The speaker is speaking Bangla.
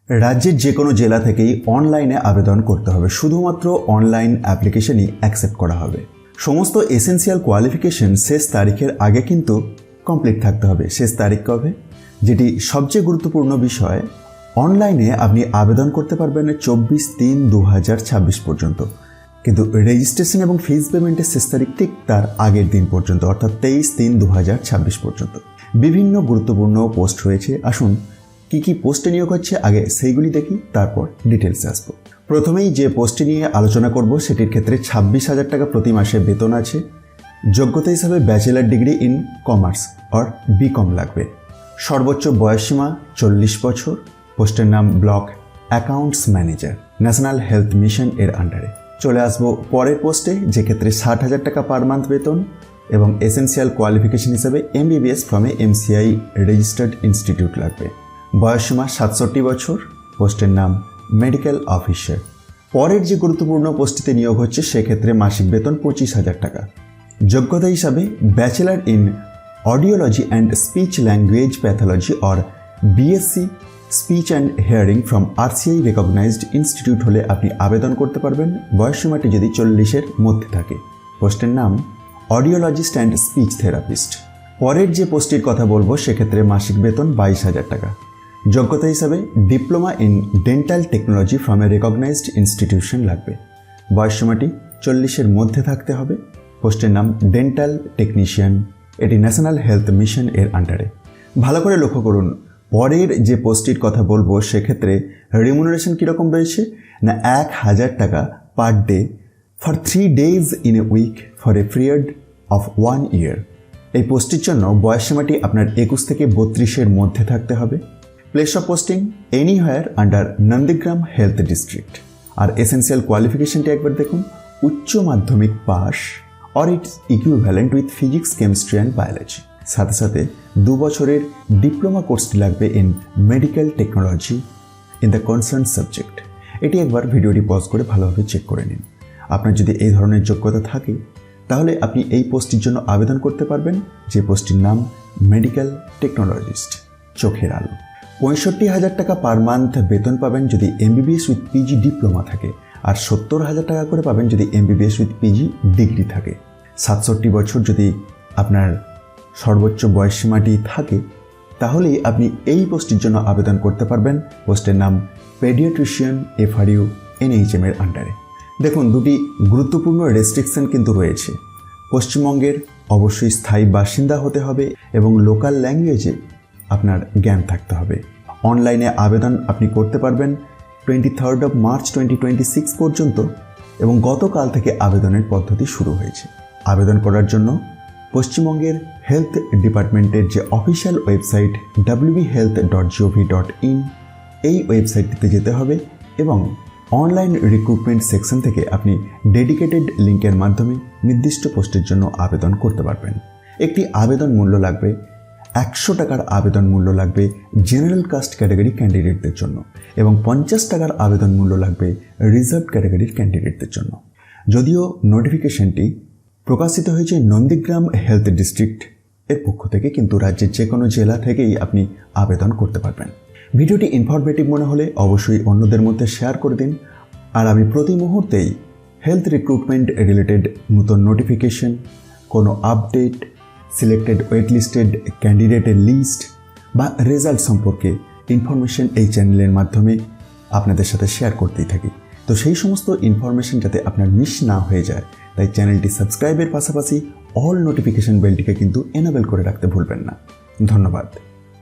রাজ্যের যে কোনো জেলা থেকেই অনলাইনে আবেদন করতে হবে, শুধুমাত্র অনলাইন অ্যাপ্লিকেশনই অ্যাকসেপ্ট করা হবে। সমস্ত এসেনশিয়াল কোয়ালিফিকেশন শেষ তারিখের আগে কিন্তু কমপ্লিট থাকতে হবে। শেষ তারিখ কবে? যেটি সবচেয়ে গুরুত্বপূর্ণ বিষয়, অনলাইনে আপনি আবেদন করতে পারবেন 24/3/2026 পর্যন্ত, কিন্তু রেজিস্ট্রেশন এবং ফিজ পেমেন্টের শেষ তারিখ ঠিক তার আগের দিন পর্যন্ত, অর্থাৎ 23/3/2026 পর্যন্ত। বিভিন্ন গুরুত্বপূর্ণ পোস্ট রয়েছে। আসুন কি কি পোস্টে নিয়োগ হচ্ছে আগে সেইগুলি দেখি, তারপর ডিটেলসে আসবো। প্রথমেই যে পোস্টটি নিয়ে আলোচনা করব সেটির ক্ষেত্রে 26,000 টাকা প্রতি মাসে বেতন আছে। যোগ্যতা হিসাবে bachelor degree in commerce or BCom লাগবে। সর্বোচ্চ বয়সসীমা 40 বছর। পোস্টের নাম block accounts manager, national health mission এর আন্ডারে। চলে আসবো পরের পোস্টে, যে ক্ষেত্রে 60,000 টাকা পার মান্থ বেতন এবং এসেনশিয়াল কোয়ালিফিকেশন হিসাবে MBBS from a MCI registered institute লাগবে। বয়সসীমা 67 বছর। পোস্টের নাম মেডিকেল অফিসার। পরের যে গুরুত্বপূর্ণ পোস্টটিতে নিয়োগ হচ্ছে সেক্ষেত্রে মাসিক বেতন 25,000 টাকা। যোগ্যতা হিসাবে bachelor in audiology and speech language pathology or BSc speech and hearing from RCI recognised institute হলে আপনি আবেদন করতে পারবেন, বয়সসীমাটি যদি 40-এর মধ্যে থাকে। পোস্টের নাম অডিওলজিস্ট অ্যান্ড স্পিচ থেরাপিস্ট। পরের যে পোস্টটির কথা বলবো সেক্ষেত্রে মাসিক বেতন 22,000 টাকা। যোগ্যতা হিসাবে diploma in dental technology from a recognised institution লাগবে। বয়সসীমাটি 40-এর মধ্যে থাকতে হবে। পোস্টের নাম ডেন্টাল টেকনিশিয়ান, এটি ন্যাশনাল হেলথ মিশন এর আন্ডারে। ভালো করে লক্ষ্য করুন, পরের যে পোস্টটির কথা বলবো সেক্ষেত্রে রিমুনারেশন কীরকম রয়েছে না 1,000 টাকা per day for 3 days in a week for a period of 1 year। এই পোস্টটির জন্য বয়সসীমাটি আপনার 21 থেকে 32-এর মধ্যে থাকতে হবে। Place of posting anywhere under Nandigram health district. আর এসেনশিয়াল কোয়ালিফিকেশনটি একবার দেখুন, উচ্চ মাধ্যমিক pass or its equivalent with physics, chemistry and biology. সাথে সাথে 2 বছরের ডিপ্লোমা কোর্সটি লাগবে in medical technology in the concern subject. এটি একবার ভিডিওটি পজ করে ভালোভাবে চেক করে নিন। আপনার যদি এই ধরনের যোগ্যতা থাকে তাহলে আপনি এই পোস্টটির জন্য আবেদন করতে পারবেন, যে পোস্টটির নাম মেডিকেল টেকনোলজিস্ট, চোখের আলো। 65,000 টাকা পার মান্থ বেতন পাবেন যদি MBBS উইথ PG ডিপ্লোমা থাকে, আর 70,000 টাকা করে পাবেন যদি MBBS উইথ PG ডিগ্রি থাকে। 67 বছর যদি আপনার সর্বোচ্চ বয়সসীমাটি থাকে তাহলেই আপনি এই পোস্টটির জন্য আবেদন করতে পারবেন। পোস্টের নাম পেডিয়াট্রিশিয়ান FRU NHM এর আন্ডারে। দেখুন, দুটি গুরুত্বপূর্ণ রেস্ট্রিকশন কিন্তু রয়েছে। পশ্চিমবঙ্গের অবশ্যই স্থায়ী বাসিন্দা হতে হবে এবং লোকাল ল্যাঙ্গুয়েজে আপনার জ্ঞান থাকতে হবে। অনলাইনে আবেদন আপনি করতে পারবেন 23 মার্চ 2026 পর্যন্ত এবং গতকাল থেকে আবেদনের পদ্ধতি শুরু হয়েছে। আবেদন করার জন্য পশ্চিমবঙ্গের হেলথ ডিপার্টমেন্টের যে অফিসিয়াল ওয়েবসাইট wbhealth.gov.in, এই ওয়েবসাইটটিতে যেতে হবে এবং অনলাইন রিক্রুটমেন্ট সেকশন থেকে আপনি ডেডিকেটেড লিঙ্কের মাধ্যমে নির্দিষ্ট পোস্টের জন্য আবেদন করতে পারবেন। একটি আবেদন মূল্য লাগবে 100 টাকার আবেদন মূল্য লাগবে জেনারেল কাস্ট ক্যাটাগরি ক্যান্ডিডেটদের জন্য এবং 50 টাকার আবেদন মূল্য লাগবে রিজার্ভ ক্যাটাগরির ক্যান্ডিডেটদের জন্য। যদিও নোটিফিকেশনটি প্রকাশিত হয়েছে নন্দীগ্রাম হেলথ ডিস্ট্রিক্ট এর পক্ষ থেকে, কিন্তু রাজ্যের যে কোনো জেলা থেকেই আপনি আবেদন করতে পারবেন। ভিডিওটি ইনফরমেটিভ মনে হলে অবশ্যই অন্যদের মধ্যে শেয়ার করে দিন। আর আমি প্রতি মুহূর্তেই হেলথ রিক্রুটমেন্ট রিলেটেড নতুন নোটিফিকেশন, কোনো আপডেট, সিলেক্টেড ওয়েটলিস্টেড ক্যান্ডিডেটের লিস্ট বা রেজাল্ট সম্পর্কে ইনফরমেশন এই চ্যানেলের মাধ্যমে আপনাদের সাথে শেয়ার করতেই থাকি। তো সেই সমস্ত ইনফরমেশন যাতে আপনার মিস না হয়ে যায়, তাই চ্যানেলটি সাবস্ক্রাইবের পাশাপাশি অল নোটিফিকেশন বেলটিকে কিন্তু এনেবল করে রাখতে ভুলবেন না। ধন্যবাদ।